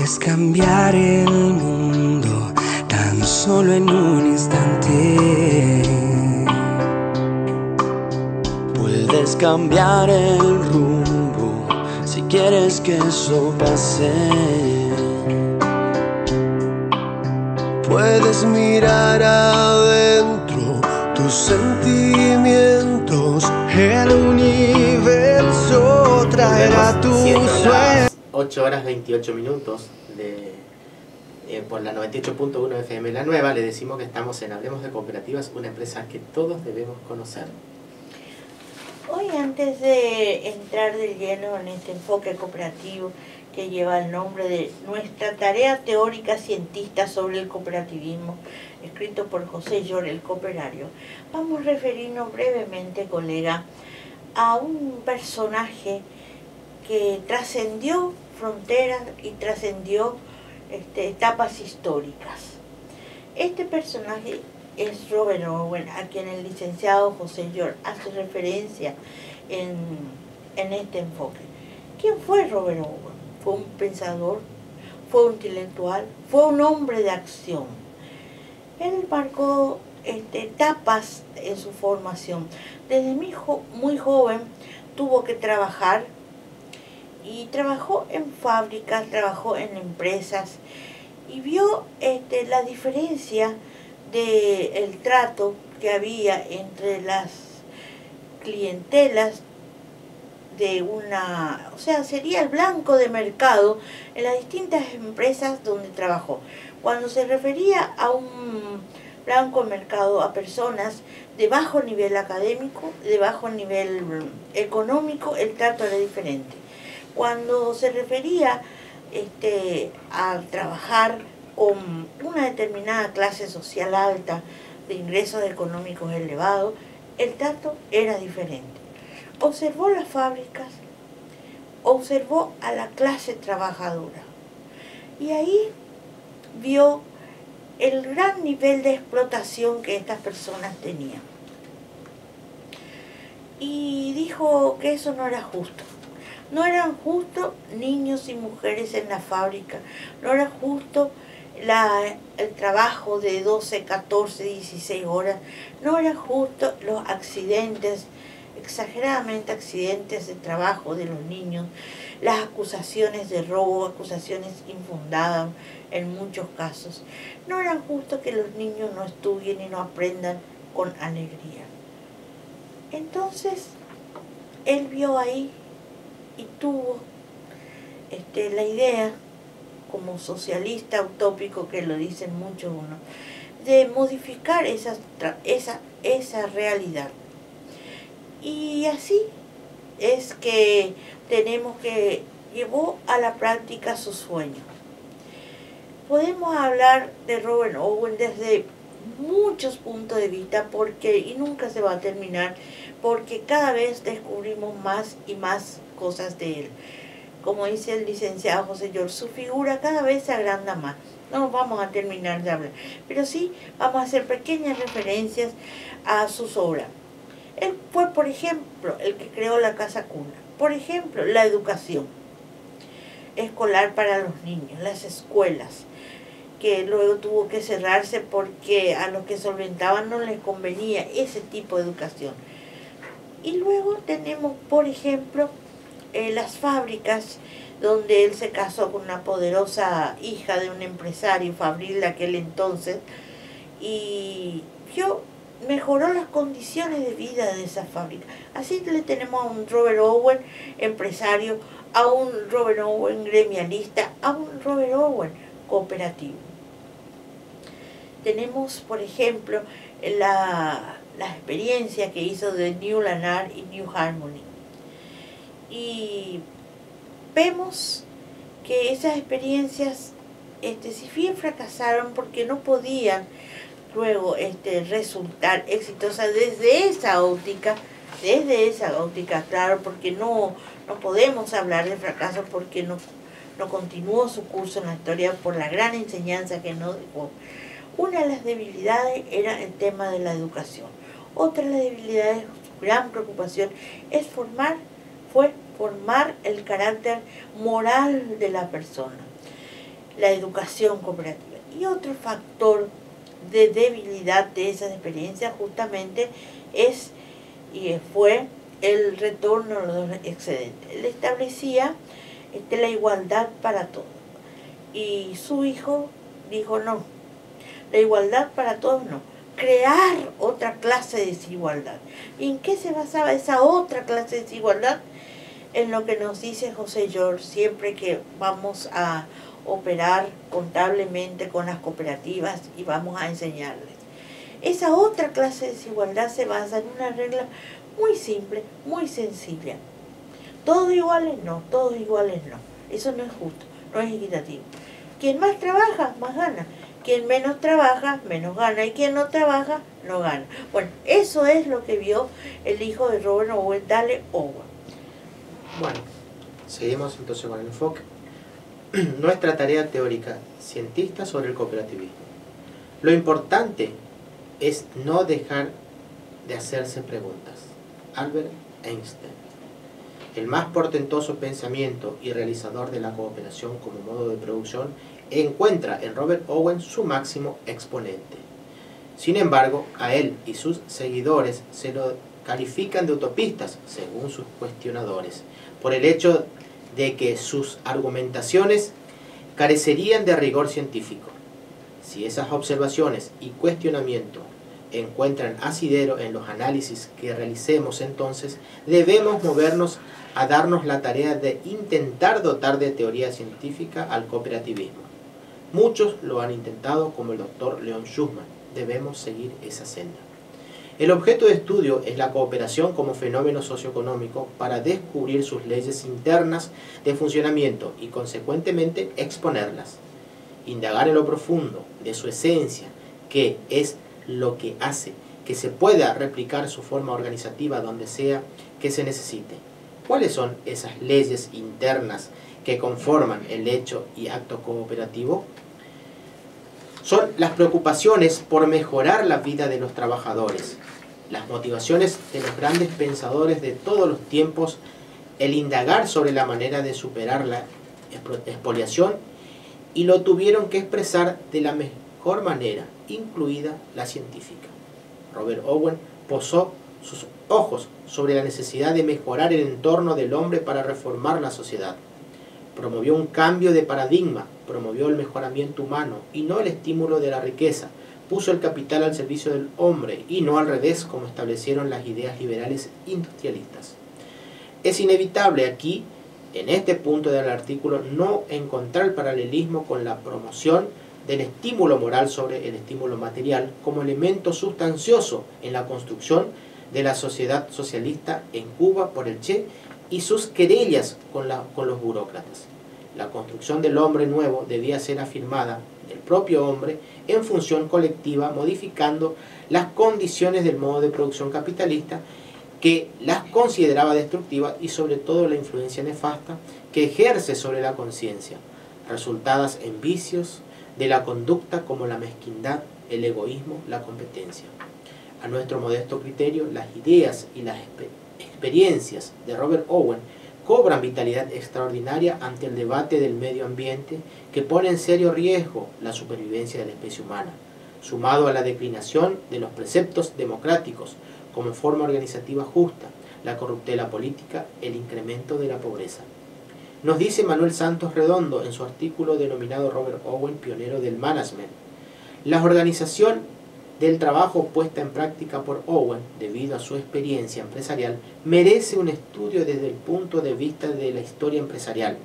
Puedes cambiar el mundo tan solo en un instante. Puedes cambiar el rumbo si quieres que eso pase. Puedes mirar adentro tus sentimientos, el universo traerá tus sueños. 8 horas 28 minutos por la 98.1 FM La Nueva. Le decimos que estamos en Hablemos de Cooperativas, una empresa que todos debemos conocer. Hoy, antes de entrar de lleno en este enfoque cooperativo que lleva el nombre de Nuestra tarea teórica cientista sobre el cooperativismo, escrito por José Llor, el cooperario, vamos a referirnos brevemente, colega, a un personaje que trascendió fronteras y trascendió etapas históricas. Este personaje es Robert Owen, a quien el licenciado José Llor hace referencia en este enfoque. ¿Quién fue Robert Owen? Fue un pensador, fue un intelectual, fue un hombre de acción. Él marcó etapas en su formación. Desde muy joven tuvo que trabajar, y trabajó en fábricas, trabajó en empresas, y vio la diferencia del trato que había entre las clientelas de una, o sea, sería el blanco de mercado en las distintas empresas donde trabajó. Cuando se refería a un blanco de mercado, a personas de bajo nivel académico, de bajo nivel económico, el trato era diferente. Cuando se refería a trabajar con una determinada clase social alta, de ingresos económicos elevados, el trato era diferente. Observó las fábricas, observó a la clase trabajadora, y ahí vio el gran nivel de explotación que estas personas tenían. Y dijo que eso no era justo. No eran justos niños y mujeres en la fábrica, no era justo el trabajo de 12, 14, 16 horas, no era justo los accidentes, exageradamente accidentes de trabajo de los niños, las acusaciones de robo, acusaciones infundadas en muchos casos. No era justo que los niños no estudien y no aprendan con alegría. Entonces, él vio ahí y tuvo la idea, como socialista utópico que lo dicen muchos uno, de modificar esa realidad. Y así es que llevó a la práctica su sueño. Podemos hablar de Robert Owen desde muchos puntos de vista, y nunca se va a terminar, porque cada vez descubrimos más y más cosas de él. Como dice el licenciado José Llor, su figura cada vez se agranda más. No vamos a terminar de hablar, pero sí vamos a hacer pequeñas referencias a sus obras. Él fue, por ejemplo, el que creó la casa cuna. Por ejemplo, la educación escolar para los niños, las escuelas, que luego tuvo que cerrarse porque a los que solventaban no les convenía ese tipo de educación. Y luego tenemos, por ejemplo, las fábricas, donde él se casó con una poderosa hija de un empresario fabril de aquel entonces, y mejoró las condiciones de vida de esa fábrica. Así le tenemos a un Robert Owen empresario, a un Robert Owen gremialista, a un Robert Owen cooperativo. Tenemos, por ejemplo, la experiencia que hizo de New Lanark y New Harmony. Y vemos que esas experiencias, si bien fracasaron porque no podían luego resultar exitosas desde esa óptica, claro, porque no podemos hablar de fracaso porque no continuó su curso en la historia por la gran enseñanza que nos dejó. Una de las debilidades era el tema de la educación. Otra de las debilidades, su gran preocupación, fue formar el carácter moral de la persona. la educación cooperativa. Y otro factor de debilidad de esas experiencias justamente fue el retorno de los excedentes. Él establecía la igualdad para todos. Y su hijo dijo no, la igualdad para todos no, crear otra clase de desigualdad. ¿Y en qué se basaba esa otra clase de desigualdad? En lo que nos dice José George siempre que vamos a operar contablemente con las cooperativas y vamos a enseñarles. Esa otra clase de desigualdad se basa en una regla muy simple, muy sencilla. Todos iguales no, todos iguales no. Eso no es justo, no es equitativo. Quien más trabaja, más gana. Quien menos trabaja, menos gana. Y quien no trabaja, no gana. Bueno, eso es lo que vio el hijo de Robert Owen, Dale Owen. Bueno, seguimos entonces con el enfoque. Nuestra tarea teórica científica sobre el cooperativismo. Lo importante es no dejar de hacerse preguntas. Albert Einstein, el más portentoso pensamiento y realizador de la cooperación como modo de producción, encuentra en Robert Owen su máximo exponente. Sin embargo, a él y sus seguidores se lo califican de utopistas, según sus cuestionadores, por el hecho de que sus argumentaciones carecerían de rigor científico. Si esas observaciones y cuestionamientos encuentran asidero en los análisis que realicemos, entonces debemos movernos a darnos la tarea de intentar dotar de teoría científica al cooperativismo. Muchos lo han intentado, como el doctor Leon Schussmann. Debemos seguir esa senda. El objeto de estudio es la cooperación como fenómeno socioeconómico para descubrir sus leyes internas de funcionamiento y, consecuentemente, exponerlas. Indagar en lo profundo de su esencia, que es lo que hace que se pueda replicar su forma organizativa donde sea que se necesite. ¿Cuáles son esas leyes internas que conforman el hecho y acto cooperativo? Son las preocupaciones por mejorar la vida de los trabajadores, las motivaciones de los grandes pensadores de todos los tiempos, el indagar sobre la manera de superar la expoliación, y lo tuvieron que expresar de la mejor manera, incluida la científica. Robert Owen posó sus ojos sobre la necesidad de mejorar el entorno del hombre para reformar la sociedad. Promovió un cambio de paradigma, promovió el mejoramiento humano y no el estímulo de la riqueza. Puso el capital al servicio del hombre y no al revés, como establecieron las ideas liberales industrialistas. Es inevitable aquí, en este punto del artículo, no encontrar el paralelismo con la promoción del estímulo moral sobre el estímulo material como elemento sustancioso en la construcción de la sociedad socialista en Cuba por el Che y sus querellas con los burócratas. La construcción del hombre nuevo debía ser afirmada del propio hombre en función colectiva, modificando las condiciones del modo de producción capitalista que las consideraba destructivas y sobre todo la influencia nefasta que ejerce sobre la conciencia, resultadas en vicios de la conducta como la mezquindad, el egoísmo, la competencia. A nuestro modesto criterio, las ideas y las experiencias de Robert Owen cobran vitalidad extraordinaria ante el debate del medio ambiente que pone en serio riesgo la supervivencia de la especie humana, sumado a la declinación de los preceptos democráticos como forma organizativa justa, la corruptela política, el incremento de la pobreza. Nos dice Manuel Santos Redondo en su artículo denominado Robert Owen, pionero del management: la organización del trabajo puesta en práctica por Owen, debido a su experiencia empresarial, merece un estudio desde el punto de vista de la historia empresarial,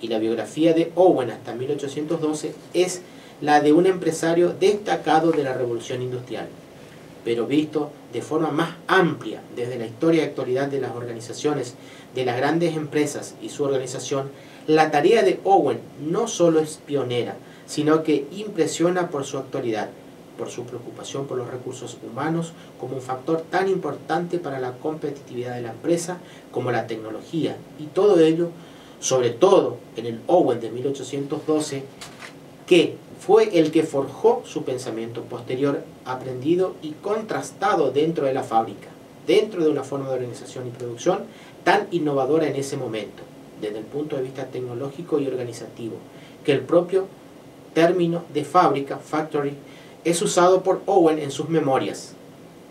y la biografía de Owen hasta 1812 es la de un empresario destacado de la Revolución Industrial. Pero visto de forma más amplia desde la historia y actualidad de las organizaciones de las grandes empresas y su organización, la tarea de Owen no solo es pionera, sino que impresiona por su actualidad, por su preocupación por los recursos humanos como un factor tan importante para la competitividad de la empresa como la tecnología, y todo ello, sobre todo en el Owen de 1812, que fue el que forjó su pensamiento posterior, aprendido y contrastado dentro de la fábrica, dentro de una forma de organización y producción tan innovadora en ese momento, desde el punto de vista tecnológico y organizativo, que el propio término de fábrica, factory, es usado por Owen en sus memorias,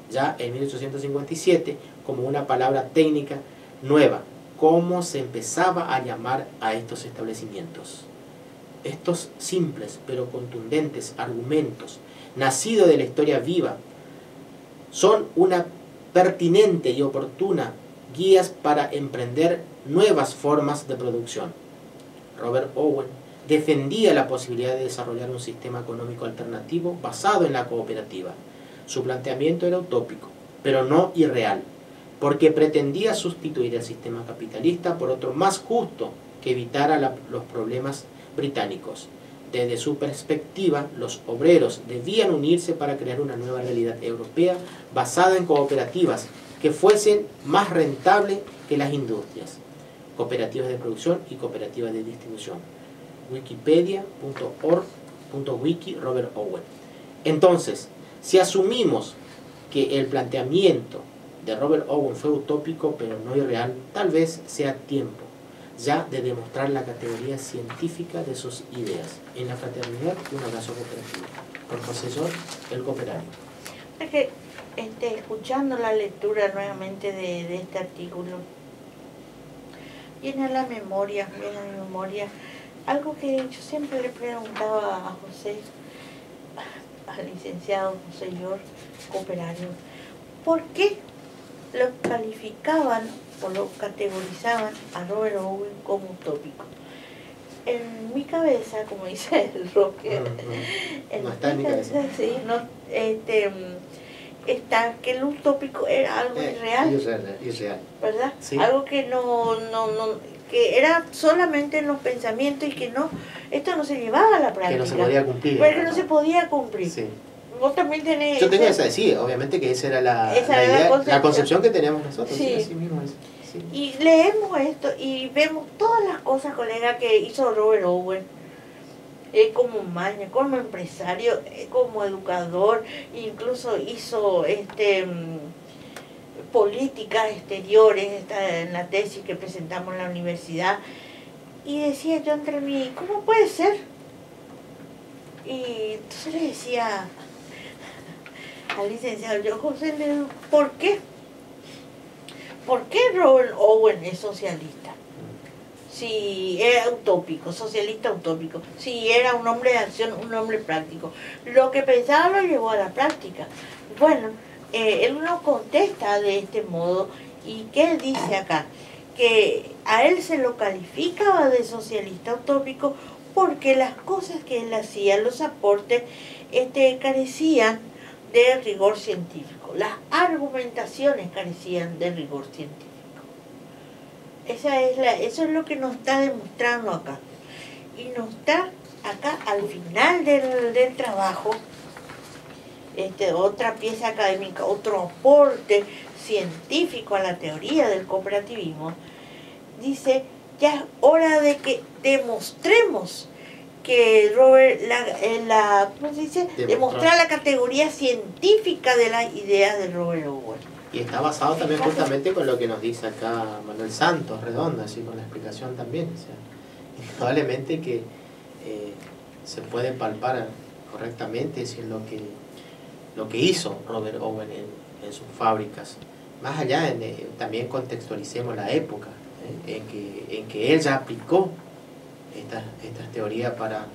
ya en 1857, como una palabra técnica nueva, cómo se empezaba a llamar a estos establecimientos. Estos simples pero contundentes argumentos, nacidos de la historia viva, son una pertinente y oportuna guías para emprender nuevas formas de producción. Robert Owen defendía la posibilidad de desarrollar un sistema económico alternativo basado en la cooperativa. Su planteamiento era utópico, pero no irreal, porque pretendía sustituir el sistema capitalista por otro más justo que evitara los problemas británicos. Desde su perspectiva, los obreros debían unirse para crear una nueva realidad europea basada en cooperativas que fuesen más rentables que las industrias, cooperativas de producción y cooperativas de distribución. Wikipedia.org.wiki Robert Owen. Entonces, si asumimos que el planteamiento de Robert Owen fue utópico pero no irreal, tal vez sea tiempo ya de demostrar la categoría científica de sus ideas. En la fraternidad, un abrazo cooperativo. Profesor, el cooperario. Es que, escuchando la lectura nuevamente de este artículo, viene a mi memoria algo que yo siempre le preguntaba a José, al licenciado José George, cooperario, ¿por qué lo calificaban o lo categorizaban a Robert Owen como utópico? En mi cabeza, como dice el Roque, no está en mi cabeza. Sí, no, está que el utópico era algo irreal, ¿verdad? Sí. Algo que no, que era solamente en los pensamientos y que esto no se llevaba a la práctica. Que no se podía cumplir. Porque no se podía cumplir. Sí. Vos también tenés... Yo tengo esa, sí, obviamente que esa era la idea, la concepción que teníamos nosotros. Sí. Así mismo es. Sí. Y leemos esto y vemos todas las cosas, colega, que hizo Robert Owen. Como maña, como empresario, como educador, incluso hizo políticas exteriores en la tesis que presentamos en la universidad. Y decía yo entre mí, ¿cómo puede ser? Y entonces le decía al licenciado, yo José, le digo, ¿por qué? ¿Por qué Robert Owen es socialista? Si era utópico, socialista utópico, si era un hombre de acción, un hombre práctico. Lo que pensaba lo llevó a la práctica. Bueno, él nos contesta de este modo, y ¿qué dice acá? Que a él se lo calificaba de socialista utópico porque las cosas que él hacía, los aportes, carecían de rigor científico. Las argumentaciones carecían de rigor científico. Eso es lo que nos está demostrando acá. Y nos está acá al final del trabajo, otra pieza académica, otro aporte científico a la teoría del cooperativismo. Dice, ya es hora de que demostremos que Robert, ¿cómo se dice? Demostrar la categoría científica de las ideas de Robert Owen. Y está basado también justamente con lo que nos dice acá Manuel Santos, Redonda, así con la explicación también. O sea, indudablemente que se puede palpar correctamente si es lo que hizo Robert Owen en sus fábricas. Más allá, también contextualicemos la época en que él ya aplicó estas teorías para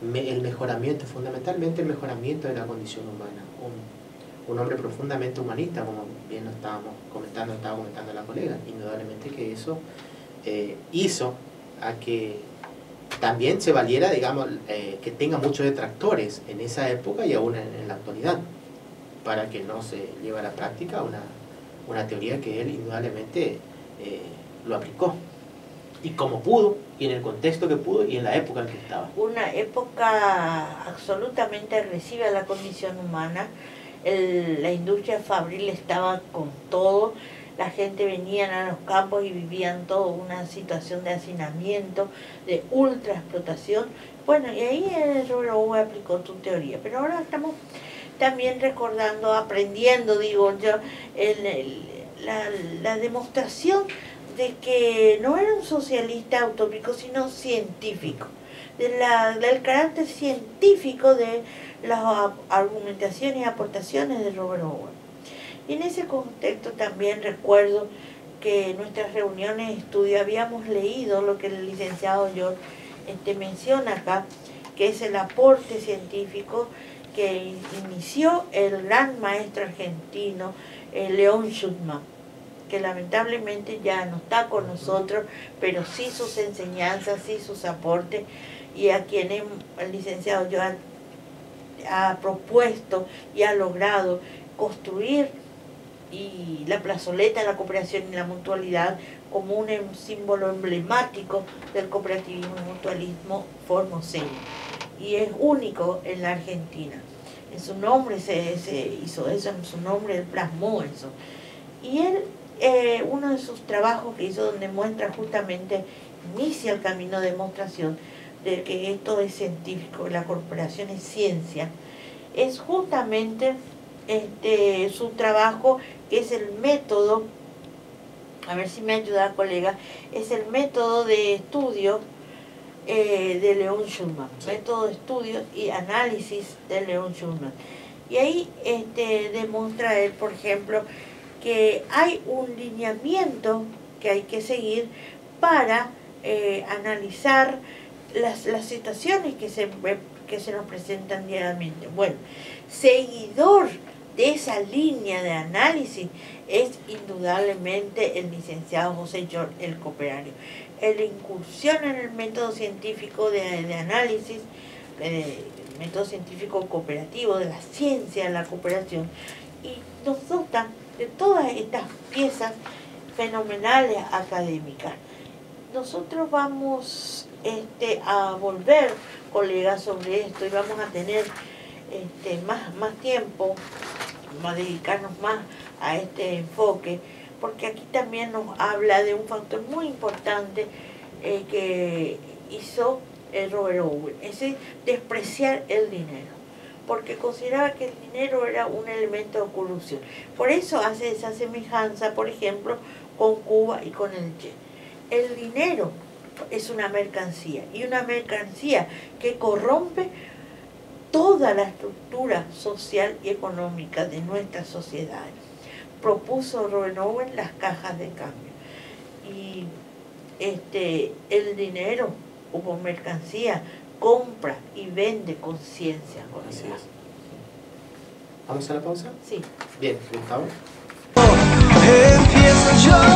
el mejoramiento, fundamentalmente el mejoramiento de la condición humana. Un hombre profundamente humanista, como bien lo estaba comentando la colega. Indudablemente que eso hizo a que también se valiera, digamos, que tenga muchos detractores en esa época y aún en la actualidad, para que no se lleve a la práctica una teoría que él indudablemente lo aplicó, y como pudo, y en el contexto que pudo, y en la época en que estaba. Una época absolutamente agresiva a la condición humana. La industria fabril estaba con todo, la gente venía a los campos y vivían todo una situación de hacinamiento, de ultra explotación. Bueno, y ahí Robert Owen aplicó tu teoría, pero ahora estamos también recordando, aprendiendo, digo yo, la demostración de que no era un socialista utópico, sino científico. del carácter científico de las argumentaciones y aportaciones de Robert Owen. Y en ese contexto también recuerdo que en nuestras reuniones de estudio habíamos leído lo que el licenciado George menciona acá, que es el aporte científico que inició el gran maestro argentino León Schumann, que lamentablemente ya no está con nosotros, pero sí sus enseñanzas, sí sus aportes, y a quien el licenciado Joan ha propuesto y ha logrado construir y la plazoleta, la cooperación y la mutualidad como un símbolo emblemático del cooperativismo y mutualismo formoseño, y es único en la Argentina. En su nombre se hizo eso, en su nombre él plasmó eso. Y él, uno de sus trabajos que hizo donde muestra justamente, inicia el camino de demostración de que esto es científico, la cooperación es ciencia, es justamente su trabajo, que es el método, a ver si me ayuda colega, es el método de estudio de León Schumann, método de estudio y análisis de León Schumann. Y ahí demuestra él, por ejemplo, que hay un lineamiento que hay que seguir para analizar las situaciones que se nos presentan diariamente. Bueno, seguidor de esa línea de análisis es indudablemente el licenciado José George, el cooperario. La incursión en el método científico de análisis, método científico cooperativo, de la ciencia de la cooperación, y nos dota de todas estas piezas fenomenales académicas. Nosotros vamos a volver, colegas, sobre esto, y vamos a tener más tiempo, vamos a dedicarnos más a este enfoque, porque aquí también nos habla de un factor muy importante que hizo Robert Owen, es despreciar el dinero, porque consideraba que el dinero era un elemento de corrupción. Por eso hace esa semejanza, por ejemplo, con Cuba y con el Che. El dinero es una mercancía, y una mercancía que corrompe toda la estructura social y económica de nuestras sociedades. Propuso Robert Owen las cajas de cambio. Y el dinero como mercancía compra y vende conciencia. Así es. ¿Vamos a la pausa? Sí. Bien, Gustavo. Empiezo yo